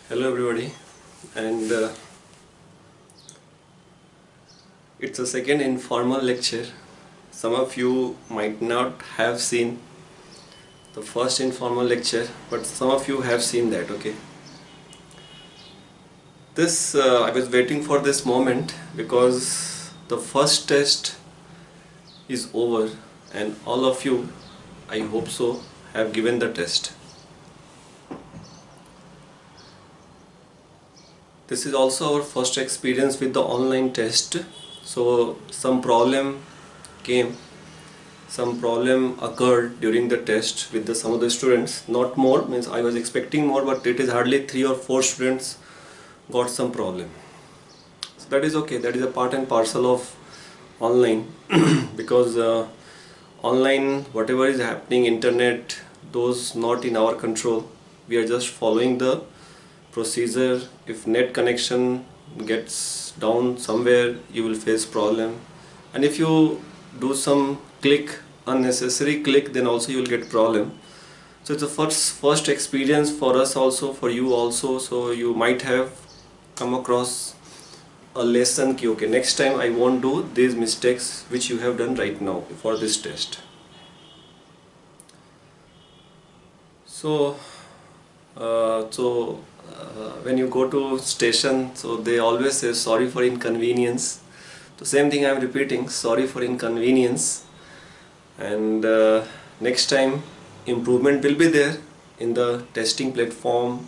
Hello everybody, and it's a second informal lecture. Some of you might not have seen the first informal lecture, but some of you have seen that, okay? I was waiting for this moment because the first test is over and all of you, I hope so, have given the test. This is also our first experience with the online test. So some problem occurred during the test with some of the students. Not more, means I was expecting more, but it is hardly 3 or 4 students got some problem. So that is okay, that is a part and parcel of online because online, whatever is happening, internet, those not in our control. We are just following the procedure. If net connection gets down somewhere, you will face problem, and if you do some unnecessary click, then also you will get problem. So it's a first experience for us also, for you also. So you might have come across a lesson ki okay, next time I won't do these mistakes which you have done right now for this test. So when you go to station, so they always say sorry for inconvenience. The same thing I am repeating, sorry for inconvenience, and next time improvement will be there in the testing platform.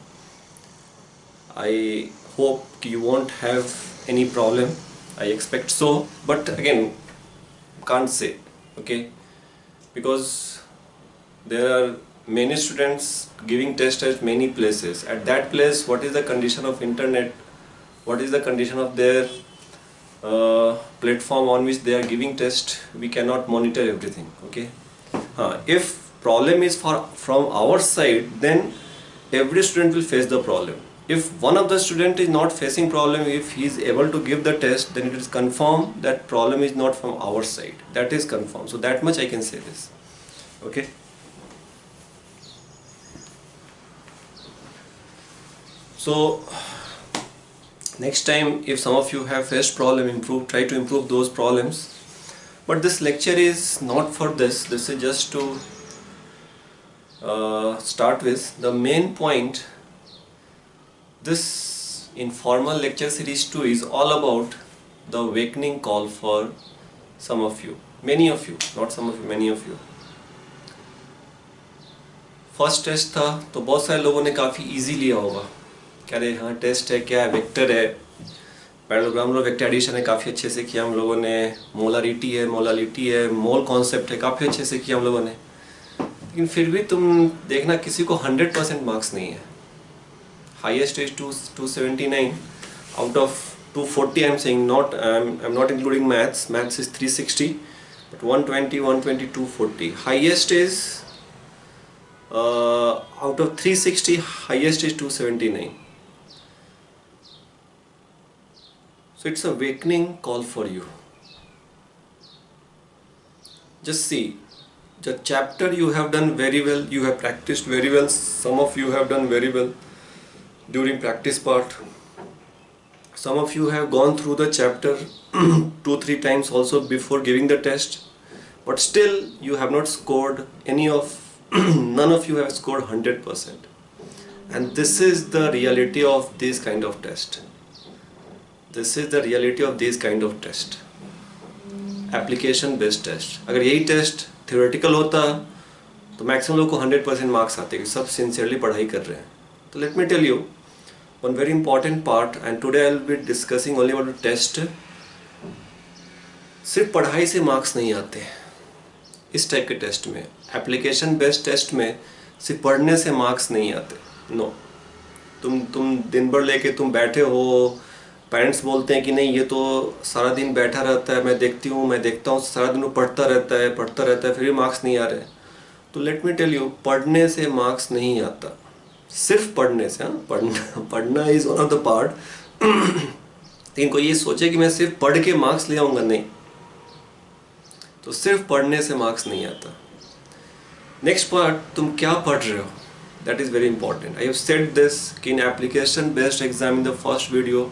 I hope you won't have any problem, I expect so, but again can't say, okay, because there are many students giving test at many places. At that place, what is the condition of internet, what is the condition of their platform on which they are giving test, we cannot monitor everything, okay. If problem is from our side, then every student will face the problem. If one of the student is not facing problem, if he is able to give the test, then it is confirmed that problem is not from our side. That is confirmed. So that much I can say this, okay. So next time, if some of you have faced problem, try to improve those problems. But this lecture is not for this. This is just to start with. The main point, this informal lecture series 2 is all about the awakening call for some of you, many of you, not some of you, many of you. First test था तो बहुत सारे लोगों ने काफ़ी easy लिया होगा, कह रहे हाँ टेस्ट है, क्या है, वेक्टर है, पैरेललोग्राम और वेक्टर एडिशन है, काफ़ी अच्छे से किया हम लोगों ने, मोलारिटी है, मोल कॉन्सेप्ट है, काफ़ी अच्छे से किया हम लोगों ने. लेकिन फिर भी तुम देखना किसी को 100% मार्क्स नहीं है. Highest is 279 out of 240. I am saying not, I am not including maths is 360, but 120, 120, 240. Highest is out of 360, highest is 279. So it's a awakening call for you. Just see, the chapter you have done very well, you have practiced very well. Some of you have done very well during practice part. Some of you have gone through the chapter 2-3 times also before giving the test, but still you have not scored any of none of you have scored 100%, and this is the reality of this kind of test. This is the reality of this kind of test, application based test. अगर यही test theoretical होता तो maximum लोग को 100% marks आते, सब sincerely पढ़ाई कर रहे हैं. तो let me tell you one very important part, and today I will be discussing only about the test. सिर्फ पढ़ाई से मार्क्स नहीं आते इस टाइप के टेस्ट में. एप्लीकेशन बेस्ड टेस्ट में सिर्फ पढ़ने से मार्क्स नहीं आते, नो. तुम दिन भर लेके तुम बैठे हो, पेरेंट्स बोलते हैं कि नहीं ये तो सारा दिन बैठा रहता है, मैं देखता हूँ सारा दिन वो पढ़ता रहता है, फिर भी मार्क्स नहीं आ रहे. तो लेट मी टेल यू, पढ़ने से मार्क्स नहीं आता, सिर्फ पढ़ने से. पढ़ना is one of the part. लेकिन कोई ये सोचे कि मैं सिर्फ पढ़ के मार्क्स ले आऊँगा, नहीं. तो सिर्फ पढ़ने से मार्क्स नहीं आता. नेक्स्ट पार्ट, तुम क्या पढ़ रहे हो, That is very important. I have said this in application based exam in the first video.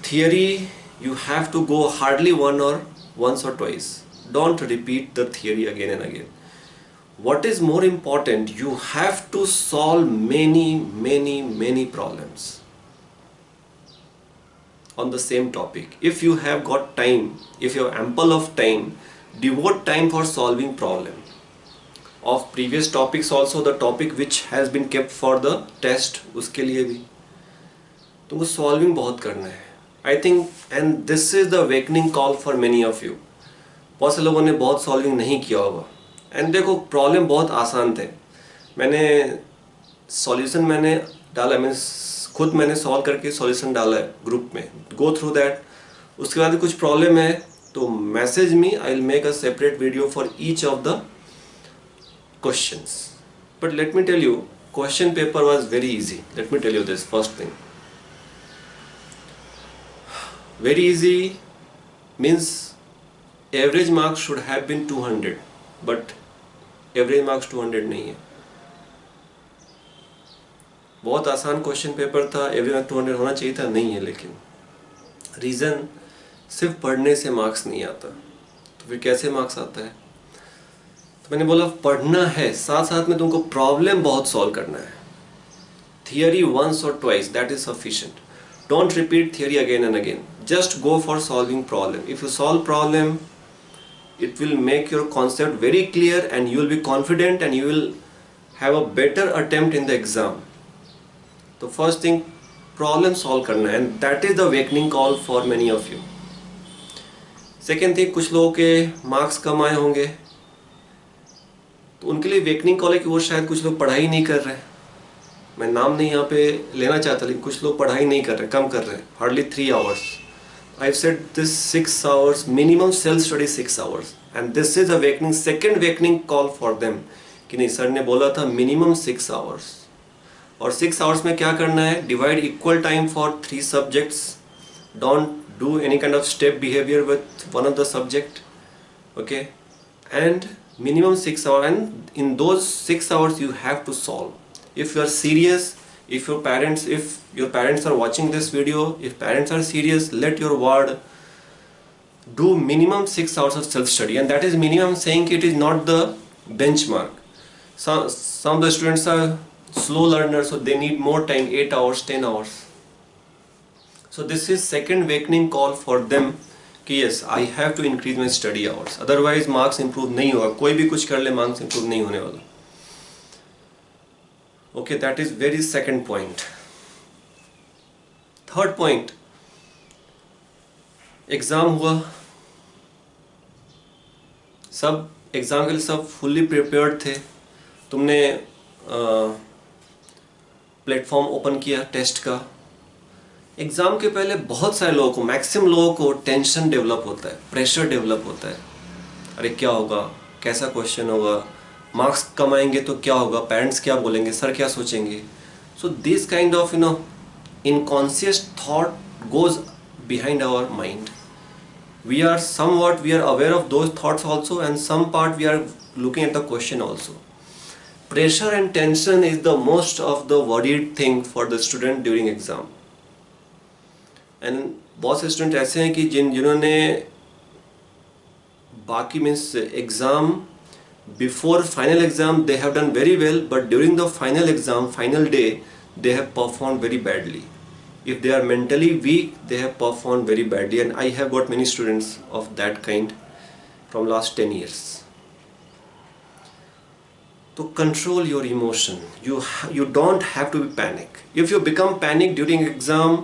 Theory, you have to go hardly once or twice. Don't repeat the theory again and again. What is more important, you have to solve many problems on the same topic. If you have got time, if you have ample of time, devote time for solving problem of previous topics, also the topic which has been kept for the test, उसके लिए भी तुमको solving बहुत करना है. I think, and this is the awakening call for many of you. बहुत से लोगों ने बहुत solving नहीं किया होगा. And देखो problem बहुत आसान थे. मैंने solution मैंने डाला, मैंने solve करके solution डाला है ग्रुप में. Go through that. उसके बाद कुछ problem है तो message me. I will make a separate video for each of the questions. But let me tell you, question paper was very easy. Let me tell you this first thing. Very easy means average marks should have been 200, but average marks 200 नहीं है. बहुत आसान question paper था, average marks 200 होना चाहिए था, नहीं है. लेकिन रीज़न सिर्फ पढ़ने से मार्क्स नहीं आता, तो फिर कैसे मार्क्स आता है? तो मैंने बोला पढ़ना है, साथ साथ में तुमको प्रॉब्लम बहुत सॉल्व करना है. Theory once or twice, that is sufficient. Don't repeat theory again and again. Just go for solving problem. If you solve problem, it will make your concept very clear and you will be confident and you will have a better attempt in the exam. So first thing, problem solve करना है, and that is the awakening call for many of you. Second thing, कुछ लोगों के marks कम आए होंगे तो उनके लिए awakening call है कि वो शायद कुछ लोग पढ़ाई नहीं कर रहे हैं. मैं नाम नहीं यहाँ पे लेना चाहता, लेकिन कुछ लोग पढ़ाई नहीं कर रहे, कम कर रहे हैं, hardly 3 hours. I've said this 6 hours, minimum self study 6 hours, and this is awakening, second awakening call for them कि नहीं, सर ने बोला था minimum 6 hours. और 6 hours में क्या करना है? Divide equal time for 3 subjects. Don't do any kind of step behavior with one of the subject. Okay, and minimum 6 hours, and in those 6 hours you have to solve. If you are serious, if your parents are watching this video, if parents are serious, let your ward do minimum 6 hours of self-study, and that is minimum, saying it is not the benchmark. Some of the students are slow learners, so they need more time, 8 hours, 10 hours. So this is second awakening call for them कि yes, I have to increase my study hours. Otherwise marks improve नहीं होगा. कोई भी कुछ कर ले, marks improve नहीं होने वाला. Okay, that is very second point. Third point, exam हुआ, सब एग्ज़ाम के लिए सब फुल्ली प्रिपेयर्ड थे. तुमने प्लेटफॉर्म ओपन किया टेस्ट का. एग्ज़ाम के पहले बहुत सारे लोगों को, मैक्सिमम लोगों को टेंशन डेवलप होता है, प्रेशर डेवलप होता है. अरे क्या होगा, कैसा क्वेश्चन होगा, मार्क्स कम आएंगे तो क्या होगा, पेरेंट्स क्या बोलेंगे, सर क्या सोचेंगे. सो this kind of unconscious thought goes behind our mind. We are aware of those thoughts also, and some part we are looking at the question also. Pressure and tension is the most of the worried thing for the student during exam. And बहुत से student ऐसे हैं कि जिन्होंने बाकी means exam before final exam they have done very well, but during the final exam, final day, they have performed very badly. If they are mentally weak, they have performed very badly, and I have got many students of that kind from last 10 years. To control your emotion, you don't have to be panic. If you become panic during exam,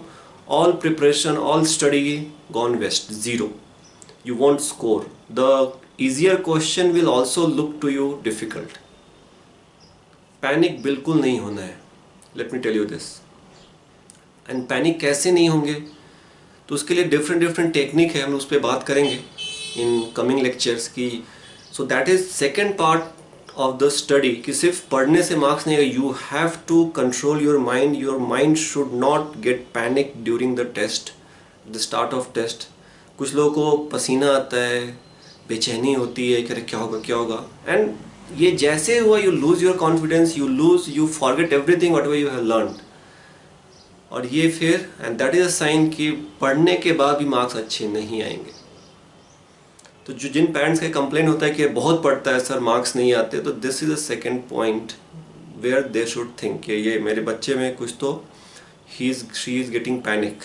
all preparation, all study gone west, zero. You won't score. The easier question will also look to you difficult. Panic बिल्कुल नहीं होना है. Let me tell you this. And panic कैसे नहीं होंगे, तो उसके लिए डिफरेंट टेक्निक है, हम उस पर बात करेंगे इन कमिंग लेक्चर्स की. So that is second part of the study कि सिर्फ पढ़ने से मार्क्स नहीं है. You have to control your mind should not get panic during the test, the start of test. कुछ लोगों को पसीना आता है, बेचैनी होती है कि क्या होगा, एंड ये जैसे हुआ you lose your confidence, you forget everything whatever you have learned. और ये फिर and that is a sign कि पढ़ने के बाद भी मार्क्स अच्छे नहीं आएंगे। तो जो जिन पेरेंट्स का कंप्लेन होता है कि बहुत पढ़ता है सर मार्क्स नहीं आते, तो this is a second point where they should think कि ये मेरे बच्चे में कुछ तो शी इज गेटिंग पैनिक,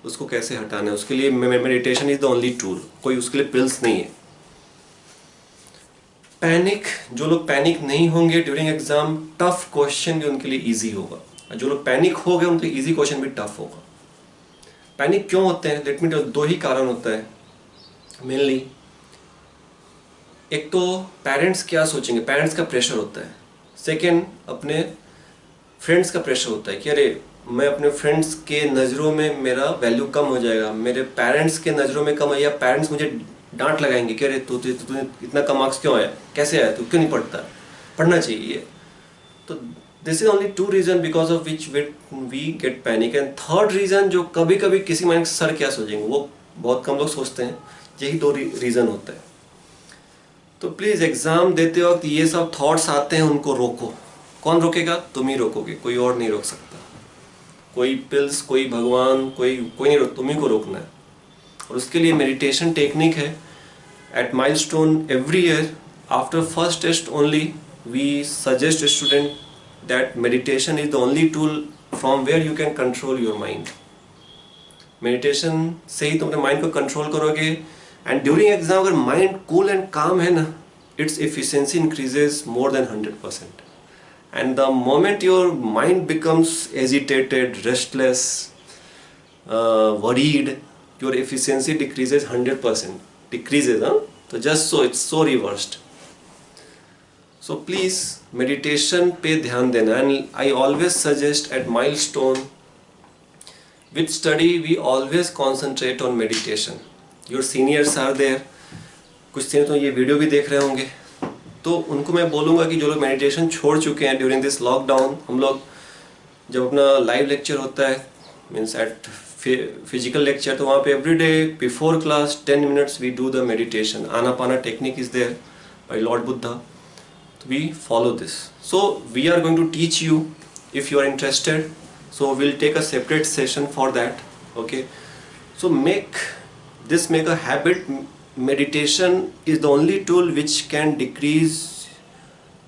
उसको कैसे हटाना है। उसके लिए meditation is the only tool, कोई उसके लिए पिल्स नहीं है। पैनिक, जो लोग पैनिक नहीं होंगे ड्यूरिंग एग्जाम, टफ क्वेश्चन भी उनके लिए इजी होगा। जो लोग पैनिक हो गए उनके इजी क्वेश्चन भी टफ होगा। पैनिक क्यों होते हैं? लेट मी टेल, दो ही कारण होता है मेनली। एक तो पेरेंट्स क्या सोचेंगे, पेरेंट्स का प्रेशर होता है। सेकेंड, अपने फ्रेंड्स का प्रेशर होता है कि अरे मैं अपने फ्रेंड्स के नज़रों में मेरा वैल्यू कम हो जाएगा, मेरे पेरेंट्स के नज़रों में कम है, या पेरेंट्स मुझे डांट लगाएंगे कि अरे तू इतना कम मार्क्स क्यों आया, कैसे आया, तू क्यों नहीं पढ़ता, पढ़ना चाहिए। तो this is only two reason because of which we get panic. And third reason जो कभी कभी किसी माइंड सर क्या सोचेंगे, वो बहुत कम लोग सोचते हैं, यही दो रीज़न होता है। तो प्लीज़ एग्ज़ाम देते वक्त ये सब थॉट्स आते हैं, उनको रोको। कौन रोकेगा? तुम ही रोकोगे, कोई और नहीं रोक सकता। कोई पिल्स, कोई भगवान, कोई नहीं रोक, तुम ही को रोकना है। और उसके लिए मेडिटेशन टेक्निक है। At milestone every year after first test only we suggest student that meditation is the only tool from where you can control your mind. Meditation से ही तुम अपने माइंड को कंट्रोल करोगे। एंड ड्यूरिंग एग्जाम अगर mind cool and calm है ना, it's efficiency increases more than 100%. And the moment your mind becomes agitated, restless, worried, your efficiency decreases 100%. Decreases, huh? So just so it's so reversed. So please meditation पे ध्यान देना। And I always suggest at Milestone, with study we always concentrate on meditation. Your seniors are there. कुछ senior तो ये video भी देख रहे होंगे, तो उनको मैं बोलूँगा कि जो लोग मेडिटेशन छोड़ चुके हैं ड्यूरिंग दिस लॉकडाउन, हम लोग जब अपना लाइव लेक्चर होता है मीन्स एट फिजिकल लेक्चर, तो वहाँ पे every day before class 10 minutes we do the meditation. Anapana technique is there by lord Buddha, तो we follow this. So we are going to teach you if you are interested, so will take a separate session for that. Okay, so make a habit. Meditation is the only tool which can decrease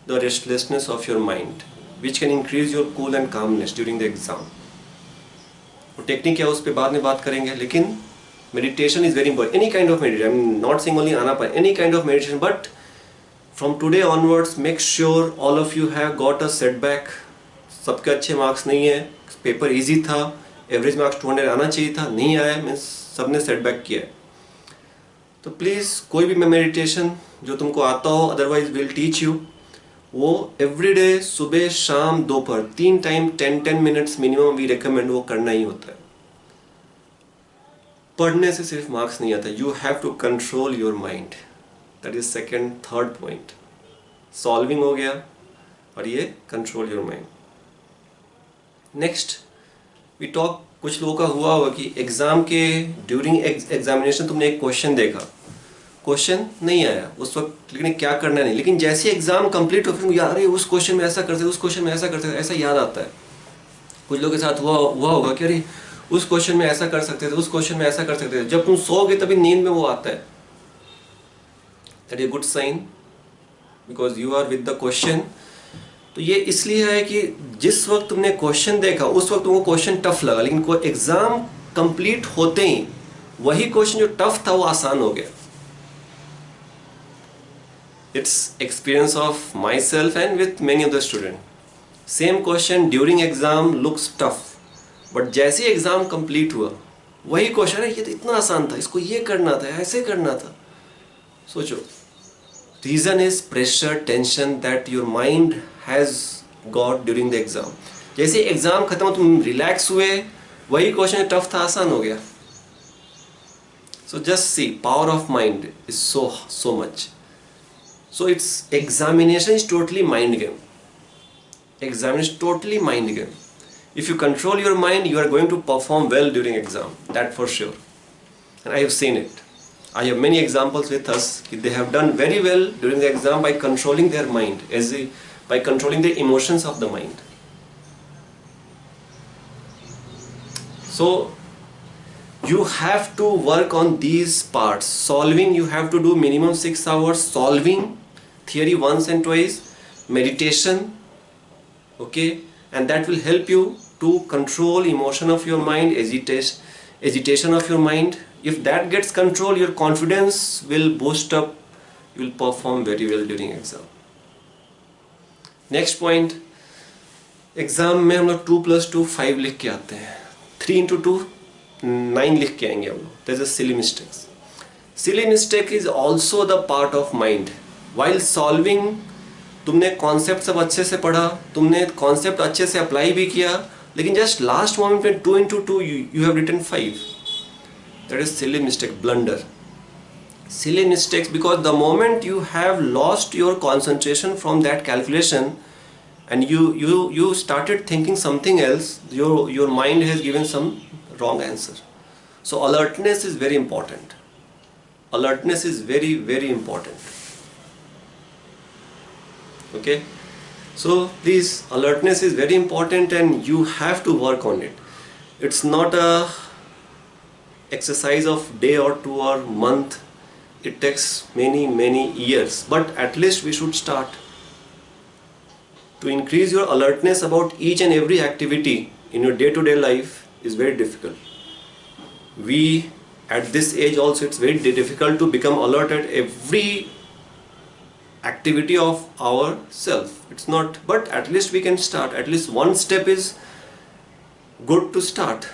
the restlessness of your mind, which can increase your cool and calmness during the exam. वो technique क्या है उस पर बाद में बात करेंगे, लेकिन meditation is very important. Any kind of meditation, I'm not saying only Anapana, any kind of meditation, but from today onwards make sure all of you have got a setback. सबके अच्छे मार्क्स नहीं है, paper easy था, average marks 200 आना चाहिए था, नहीं आया, मीन्स सबने सेटबैक किया है। तो प्लीज़ कोई भी मेडिटेशन जो तुमको आता हो, अदरवाइज विल टीच यू, वो एवरी डे सुबह शाम दोपहर 3 time 10 minutes minimum we recommend वो करना ही होता है। पढ़ने से सिर्फ मार्क्स नहीं आता, you have to control your mind. That is second third point. Solving हो गया और ये control your mind. Next we talk, कुछ लोगों का हुआ होगा कि एग्ज़ाम के ड्यूरिंग एग्जामिनेशन तुमने एक क्वेश्चन देखा, क्वेश्चन नहीं आया उस वक्त, लेकिन क्या करना नहीं, लेकिन जैसे एग्ज़ाम कंप्लीट हो फिर यार उस क्वेश्चन में ऐसा करते, उस क्वेश्चन में ऐसा करते, ऐसा याद आता है। कुछ लोगों के साथ हुआ होगा कि अरे उस क्वेश्चन में ऐसा कर सकते थे, उस क्वेश्चन में ऐसा कर सकते थे। जब तुम सोओगे तभी नींद में वो आता है। That is good sign because you are with the question. तो ये इसलिए है कि जिस वक्त तुमने क्वेश्चन देखा उस वक्त तुमको क्वेश्चन टफ लगा, लेकिन कोई एग्जाम कंप्लीट होते ही वही क्वेश्चन जो टफ था वो आसान हो गया। It's experience of my self and with many of the student. Same question during exam looks tough, but जैसे ही एग्जाम कंप्लीट हुआ वही क्वेश्चन है, ये तो इतना आसान था, इसको ये करना था, ऐसे करना था। सोचो, reason is pressure, tension that your mind has got during the exam. जैसे एग्जाम खत्म हो तुम रिलैक्स हुए, वही क्वेश्चन टफ था, आसान हो गया। सो just C power of mind is so much. So it's examination is totally mind game. Examination is totally mind game. If you control your mind, you are going to perform well during exam. That for sure. And I have seen it. I have many examples with us. They have done very well during the exam by controlling their mind, by controlling the emotions of the mind. So you have to work on these parts. Solving, you have to do minimum 6 hours solving theory once and twice, meditation, okay, and that will help you to control emotion of your mind, agitation of your mind. If that gets control, your confidence will boost up, you will perform very well during exam. Next point, exam में हम लोग 2+2 5 लिख के आते हैं, 3 into 2 9 लिख के आएंगे हम लोग. There's a silly mistakes. Silly mistake is also the part of mind. While solving, तुमने कॉन्सेप्ट सब अच्छे से पढ़ा, तुमने कॉन्सेप्ट अच्छे से अप्लाई भी किया, लेकिन जस्ट लास्ट मोमेंट में 2 into 2 you have written 5. That is silly mistake, blunder. Silly mistakes, because the moment you have lost your concentration from that calculation and you started thinking something else, your mind has given some wrong answer. So alertness is very important. Alertness is very, very important. Okay, so please, alertness is very important and you have to work on it. It's not a exercise of day or 2 or month. It takes many years, but at least we should start. To increase your alertness about each and every activity in your day-to-day life is very difficult. We at this age also, it's very difficult to become alert at every activity of ourself. It's not, but at least we can start. At least one step is good to start.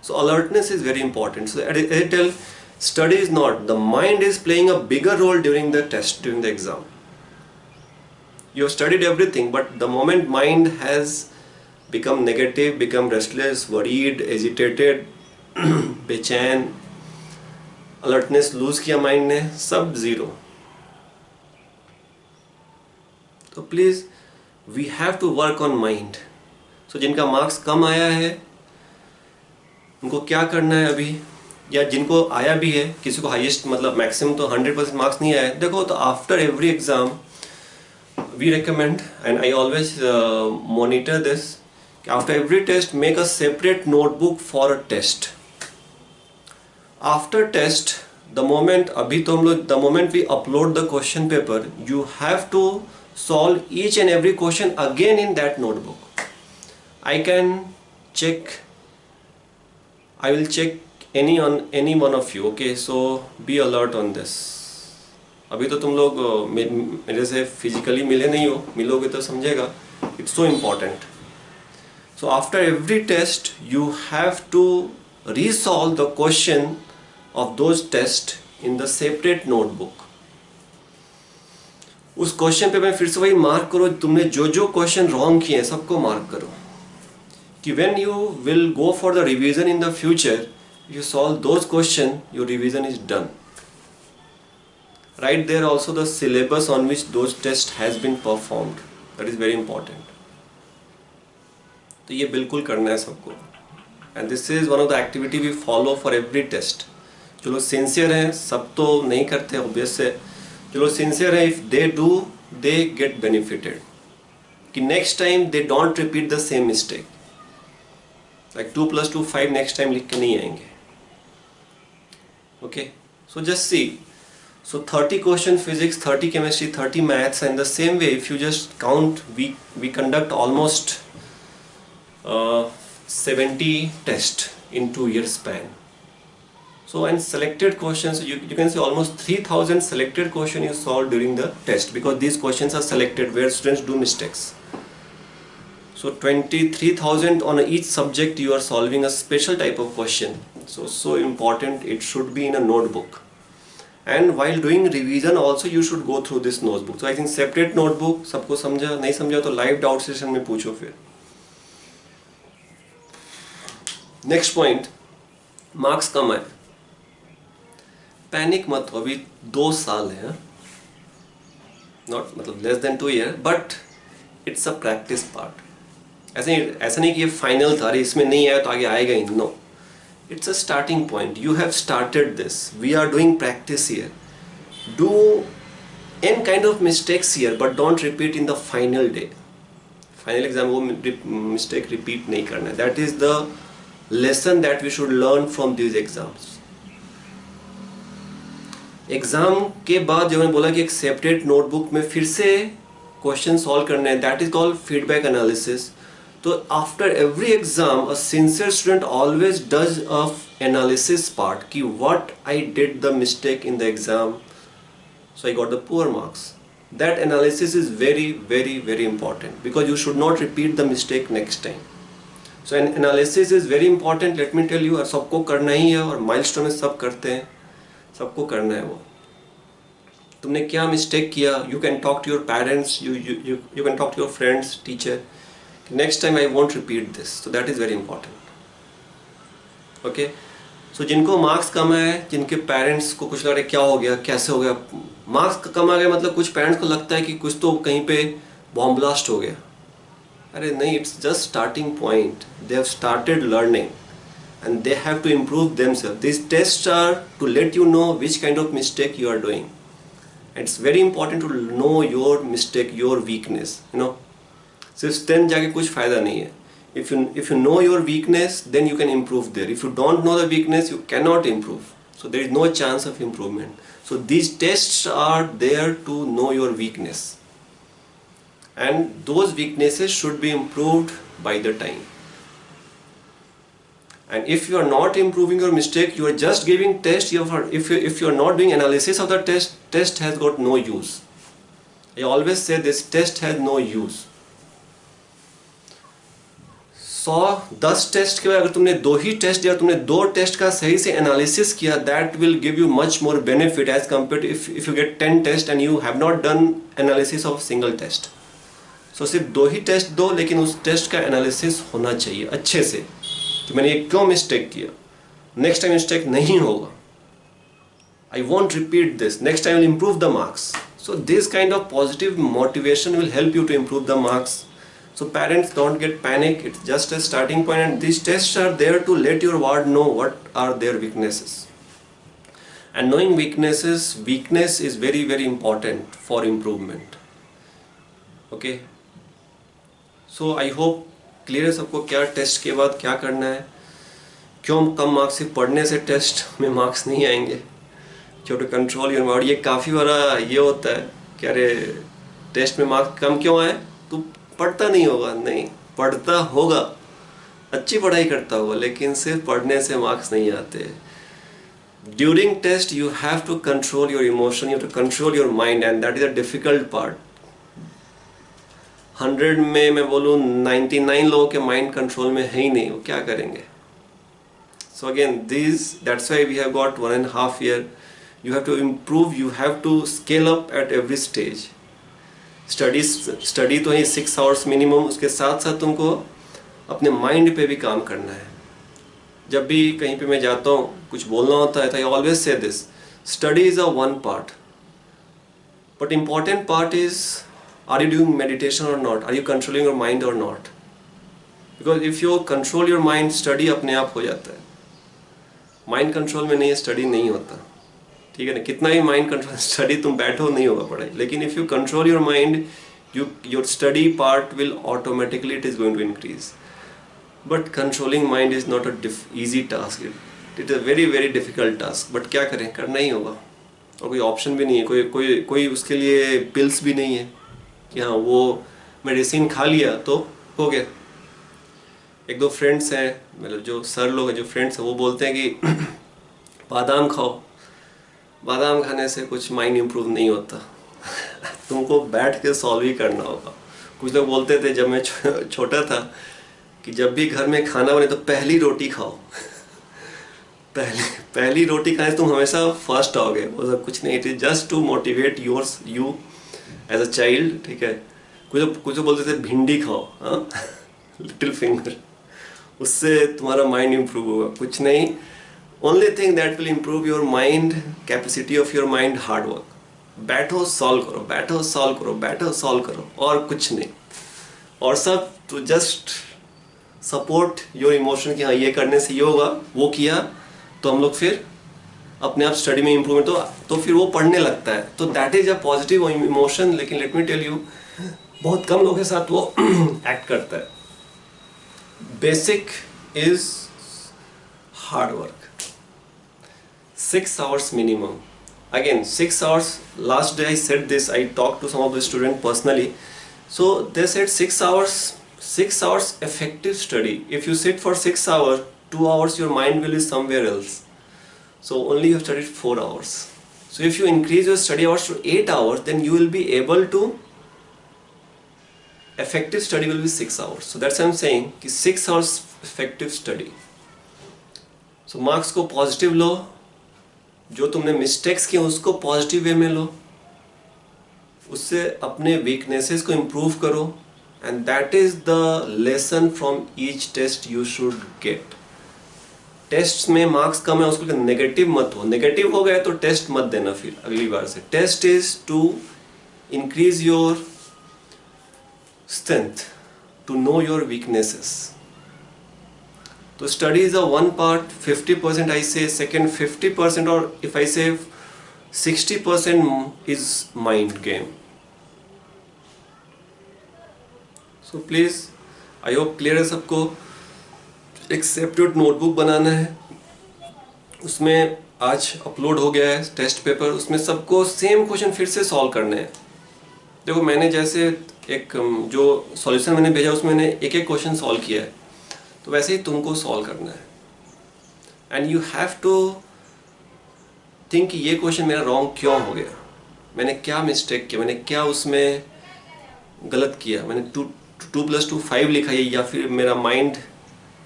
So alertness is very important. So as I tell, study is not, the mind is playing a bigger role during the test, during the exam. You have studied everything, but the moment mind has become negative, become restless, worried, agitated, बेचैन, alertness lose किया mind ने, सब zero. तो please we have to work on mind. So जिनका marks कम आया है उनको क्या करना है अभी, या जिनको आया भी है, किसी को हाईएस्ट मतलब मैक्सिमम तो 100% मार्क्स नहीं आया है, देखो तो after every exam we recommend and I always monitor this, after every test make a separate notebook for a test. After test the moment अभी तो हम लोग the moment we upload the question paper, you have to solve each and every question again in that notebook. I will check any one of you. Okay, so be alert on this. अभी तो तुम लोग मेरे से physically मिले नहीं हो, मिलोगे तो समझेगा. It's so important. So after every test you have to resolve the question of those tests in the separate notebook. उस क्वेश्चन पे मैं फिर से वही मार्क करो, तुमने जो जो क्वेश्चन रॉन्ग किए हैं सबको मार्क करो, कि when you will go for the revision in the future, you solve those question, your revision is done. Right there also the syllabus on which those tests has been performed, that is very important. तो ये बिल्कुल करना है सबको, and this is one of the activity we follow for every test. जो लोग sincere हैं, सब तो नहीं करते ऑब्वियस है, जो लोग सिंसियर हैं, if they do they get benefited, कि next time they don't repeat the same mistake. Like 2+2 5 next time लिख के नहीं आएंगे. Okay, so just see, so 30 question physics, 30 chemistry, 30 maths, and the same way if you just count, we conduct almost 70 test in 2 years span. So and selected questions, you can say almost 3000 selected questions you solved during the test, because these questions are selected where students do mistakes. So 23,000 on each subject you are solving a special type of question. So important, it should be in a notebook. And while doing revision also you should go through this notebook. So I think separate notebook, सबको समझा, नहीं समझा तो live doubt session में पूछो फिर. Next point, marks कम है, पैनिक मत हो, अभी 2 साल है, नॉट मतलब less than 2 year, but it's a practice part. ऐसा नहीं कि ये फाइनल था, अरे इसमें नहीं आया तो आगे आएगा ही, no, It's a starting point. You have started this. We are doing practice here. Do any kind of mistakes here, but don't repeat in the final day. Final exam वो mistake repeat नहीं करना है. That is the lesson that we should learn from these exams. Exam के बाद जब मैंने बोला कि एक सेपरेट नोटबुक में फिर से क्वेश्चन सॉल्व करने हैं, that is called feedback analysis. तो after every exam a sincere student always does a analysis part कि what I did the mistake in the exam, so I got the poor marks. That analysis is very very very important because you should not repeat the mistake next time. So an analysis is very important. Let me tell you, और सबको करना ही है और milestone में सब करते हैं, सबको करना है. वो तुमने क्या मिस्टेक किया, you can talk to your parents, you can talk to your friends, teacher, next time I won't repeat this. So that is very important. Okay, so जिनको मार्क्स कम आए, जिनके पेरेंट्स को कुछ लग रहा है क्या हो गया, कैसे हो गया, मार्क्स कम आ गए मतलब कुछ पेरेंट्स को लगता है कि कुछ तो कहीं पे बॉम्ब ब्लास्ट हो गया. अरे नहीं, it's just starting point. They have started learning and they have to improve themselves. These tests are to let you know which kind of mistake you are doing. It's very important to know your mistake, your weakness. You know, सिर्फ 10 जाके कुछ फायदा नहीं है. If you know your weakness, then you can improve there. If you don't know the weakness, you cannot improve. So there is no chance of improvement. So these tests are there to know your weakness, and those weaknesses should be improved by the time. And if you are not improving your mistake, you are just giving test. If you are not doing analysis of the test has got no use. I always say this, test has no use. 110 test के बाद अगर तुमने 2 ही test दिया, तुमने 2 test का सही से analysis किया, that will give you much more benefit as compare to if you get 10 test and you have not done analysis of single test. So सिर्फ 2 ही टेस्ट दो, लेकिन उस टेस्ट का एनालिसिस होना चाहिए अच्छे से कि मैंने ये क्यों मिस्टेक किया, नेक्स्ट टाइम मिस्टेक नहीं होगा, I won't repeat this, next time will improve the marks. So this kind of positive motivation will help you to improve the marks. So parents, don't get panic. It's just a starting point, and these tests are there to let your ward know what are their weaknesses. And knowing weakness is very very important for improvement. Okay. So I hope clear है सबको क्या test के बाद क्या करना है, क्यों कम marks से पढ़ने से टेस्ट में मार्क्स नहीं आएंगे, क्यों टू कंट्रोल योर माइंड. ये काफ़ी बड़ा ये होता है कि अरे टेस्ट में मार्क्स कम क्यों आए, तो पढ़ता नहीं होगा. नहीं, पढ़ता होगा, अच्छी पढ़ाई करता होगा, लेकिन सिर्फ पढ़ने से मार्क्स नहीं आते. During test you have to control your emotion, you have to control your mind, and that is a difficult part. 100 में मैं बोलूँ 99 लोगों के माइंड कंट्रोल में है ही नहीं, वो क्या करेंगे. So again that's why we have got 1.5 year. You have to improve, you have to scale up at every stage. Study तो ही 6 hours मिनिमम, उसके साथ साथ तुमको अपने माइंड पे भी काम करना है. जब भी कहीं पे मैं जाता हूँ, कुछ बोलना होता है, तो I always say this, study is a one part, but important part is, are you doing meditation और not, are you controlling your mind और not. Because if you control your mind, study अपने आप हो जाता है. Mind control में नहीं है, स्टडी नहीं होता. ठीक है ना, कितना ही माइंड कंट्रोल, स्टडी तुम बैठो नहीं होगा पढ़ाई. लेकिन if you control your mind, your study part will automatically, it is going to increase. But controlling mind is not a easy task, it is a very very difficult task. But क्या करें, करना ही होगा, और कोई option भी नहीं है, कोई उसके लिए पिल्स भी नहीं है कि हाँ वो मेडिसिन खा लिया तो हो गया. 1-2 फ्रेंड्स हैं, मतलब जो सर लोग हैं, जो फ्रेंड्स हैं, वो बोलते हैं कि बादाम खाओ, बादाम खाने से कुछ माइंड इम्प्रूव नहीं होता. तुमको बैठ के सॉल्व ही करना होगा. कुछ लोग बोलते थे जब मैं छोटा था कि जब भी घर में खाना बने तो पहली रोटी खाओ. पहली रोटी खाने से तुम हमेशा फर्स्ट आओगे. वो कुछ नहीं, it is just to motivate you as a child. ठीक है, कुछ लोग बोलते थे भिंडी खाओ, हाँ लिटिल फिंगर, उससे तुम्हारा माइंड इम्प्रूव होगा. कुछ नहीं, only thing that will improve your mind, capacity of your mind, hard work. बैठो सॉल्व करो, बैठो सॉल्व करो, बैठो सॉल्व करो, और कुछ नहीं. और सब तो जस्ट सपोर्ट योर इमोशन कि हाँ ये करने से ये होगा, वो किया तो हम लोग फिर अपने आप स्टडी में इम्प्रूवमेंट, तो फिर वो पढ़ने लगता है। तो that is a positive emotion. लेकिन लेट मी टेल यू, बहुत कम लोगों के साथ वो एक्ट करता है। Basic is hard work, 6 hours minimum. Again, 6 hours. Last day I said this, I talked to some of the students personally. So they said 6 hours, 6 hours effective study. If you sit for 6 hours, 2 hours your mind will be somewhere else. So only you have studied 4 hours. So if you increase your study hours to 8 hours, then you will be able to, effective study will be 6 hours. So that's why I'm saying कि 6 hours effective study. So marks को positive लो, जो तुमने mistakes किए उसको positive way में लो, उससे अपने weaknesses को इम्प्रूव करो, and that is the lesson from each test you should get. Test में मार्क्स कम है उसको नेगेटिव मत हो, नेगेटिव हो गए तो टेस्ट मत देना फिर अगली बार से। Test is to increase your strength, to know your weaknesses. तो study is a one part, 50% I say, second 50%, or if I say 60% is mind game. So please, I hope clear है सबको। एक सेपरेट नोटबुक बनाना है, उसमें आज upload हो गया है टेस्ट पेपर, उसमें सबको सेम क्वेश्चन फिर से सॉल्व करने हैं। देखो मैंने जैसे एक जो सॉल्यूशन मैंने भेजा उसमें मैंने एक एक क्वेश्चन सॉल्व किया है, तो वैसे ही तुमको सॉल्व करना है। And you have to think कि ये क्वेश्चन मेरा रॉन्ग क्यों हो गया, मैंने क्या मिस्टेक किया, मैंने क्या उसमें गलत किया, मैंने 2 + 2 5 लिखा है, या फिर मेरा माइंड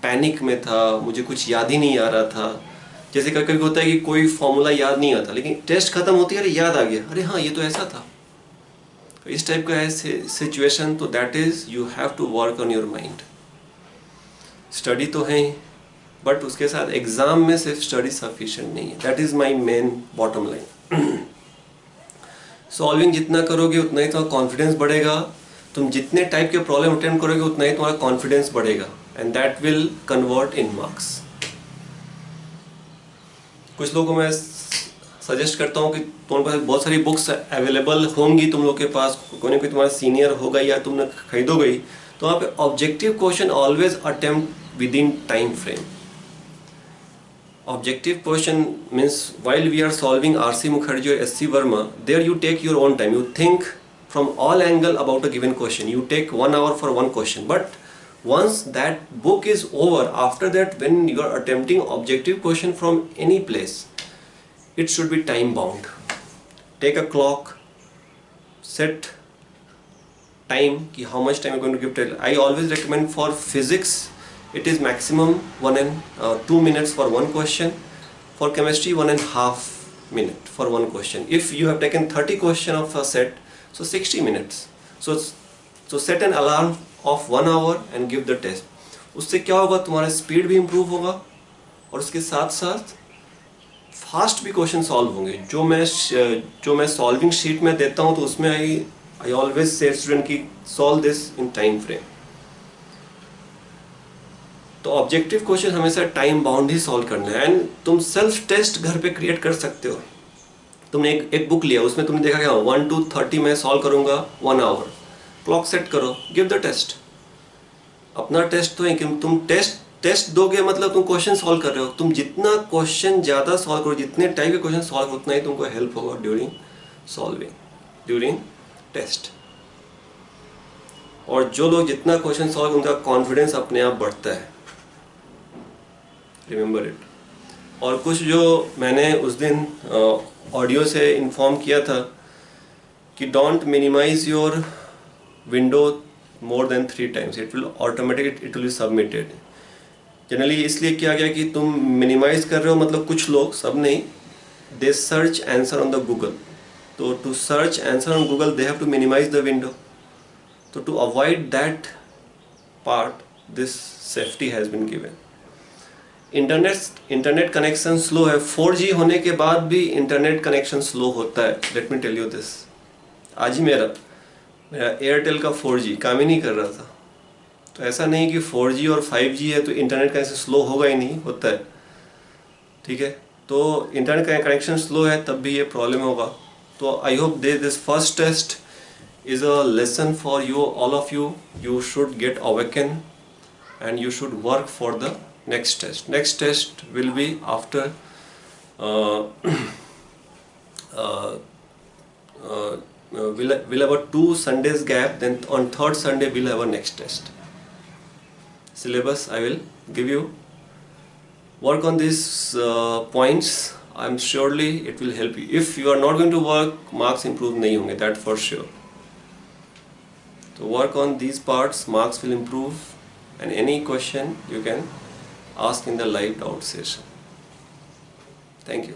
पैनिक में था, मुझे कुछ याद ही नहीं आ रहा था। जैसे कभी कभी होता है कि कोई फॉर्मूला याद नहीं आता, लेकिन टेस्ट खत्म होती है, अरे याद आ गया, अरे हाँ ये तो ऐसा था। इस टाइप का है सिचुएशन। तो that is you have to work on your mind. Study तो है ही, बट उसके साथ एग्जाम में सिर्फ स्टडी सफिशिएंट नहीं है। That is my main bottom line. Solving जितना करोगे उतना ही तुम्हारा कॉन्फिडेंस बढ़ेगा, तुम जितने टाइप के प्रॉब्लम अटेम्प्ट करोगे उतना ही तुम्हारा कॉन्फिडेंस बढ़ेगा, and that will convert in marks. कुछ लोगों को मैं सजेस्ट करता हूँ कि तुम्हारे पास बहुत सारी बुक्स अवेलेबल होंगी, तुम लोग के पास कोई ना कोई तुम्हारा सीनियर होगा या तुमने खरीदोगे, तो वहाँ पे objective question always attempt with in time frame. Objective question means while we are solving R.C. Mukherjee or S.C. Verma, there you take your own time. You think from all angle about a given question. You take 1 hour for one question. But once that book is over, after that when you are attempting objective question from any place, it should be time bound. Take a clock, set time, ki how much time you are going to give. I always recommend for physics, it is maximum 1 and 2 minutes for one question. For chemistry 1.5 minute for one question. If you have taken 30 question of a set, so 60 minutes. So set an alarm of 1 hour and give the test. उससे क्या होगा, तुम्हारा speed भी improve होगा और उसके साथ साथ फास्ट भी क्वेश्चन सॉल्व होंगे। जो मैं सॉल्विंग शीट में देता हूँ तो उसमें आई ऑलवेज से स्टूडेंट की solve this in time frame. तो ऑब्जेक्टिव क्वेश्चन हमेशा टाइम बाउंड ही सॉल्व करना है। एंड तुम सेल्फ टेस्ट घर पे क्रिएट कर सकते हो। तुमने एक बुक लिया, उसमें तुमने देखा क्या 1 to 30 में सॉल्व करूंगा 1 hour, क्लॉक सेट करो, गिव द टेस्ट। अपना टेस्ट तो है कि तुम टेस्ट दोगे मतलब तुम क्वेश्चन सॉल्व कर रहे हो। तुम जितना क्वेश्चन ज़्यादा सॉल्व करो, जितने टाइप के क्वेश्चन सॉल्व उतना ही तुमको हेल्प होगा ड्यूरिंग सॉल्विंग, ड्यूरिंग टेस्ट। और जो लोग जितना क्वेश्चन सॉल्व उनका कॉन्फिडेंस अपने आप बढ़ता है, रिमेंबर इट। और कुछ जो मैंने उस दिन ऑडियो से इन्फॉर्म किया था कि don't minimize your window more than 3 times, it will automatic it will be submitted. Generally इसलिए किया गया कि तुम मिनिमाइज कर रहे हो, मतलब कुछ लोग, सब नहीं, they search answer on the Google. तो to search answer on Google they have to minimize the window. तो to avoid that part this safety has been given. Internet connection slow है। 4G होने के बाद भी इंटरनेट कनेक्शन स्लो होता है। Let me tell you this. आज ही मेरा एयरटेल का 4G काम ही नहीं कर रहा था, तो ऐसा नहीं कि 4G और 5G है तो इंटरनेट कनेक्शन स्लो होगा ही नहीं, होता है, ठीक है। तो इंटरनेट का कनेक्शन स्लो है तब भी ये प्रॉब्लम होगा। तो I hope this first test is a lesson for you, all of you. You should get awakened and you should work for the next test. Next test will be after uh, uh, we'll have a 2 Sundays gap, then on 3rd Sunday we'll have a next test. Syllabus I will give you. Work on these points. I'm surely it will help you. If you are not going to work, marks improve nahi honge, that for sure. So work on these parts, marks will improve, and any question you can ask in the live doubt session. Thank you.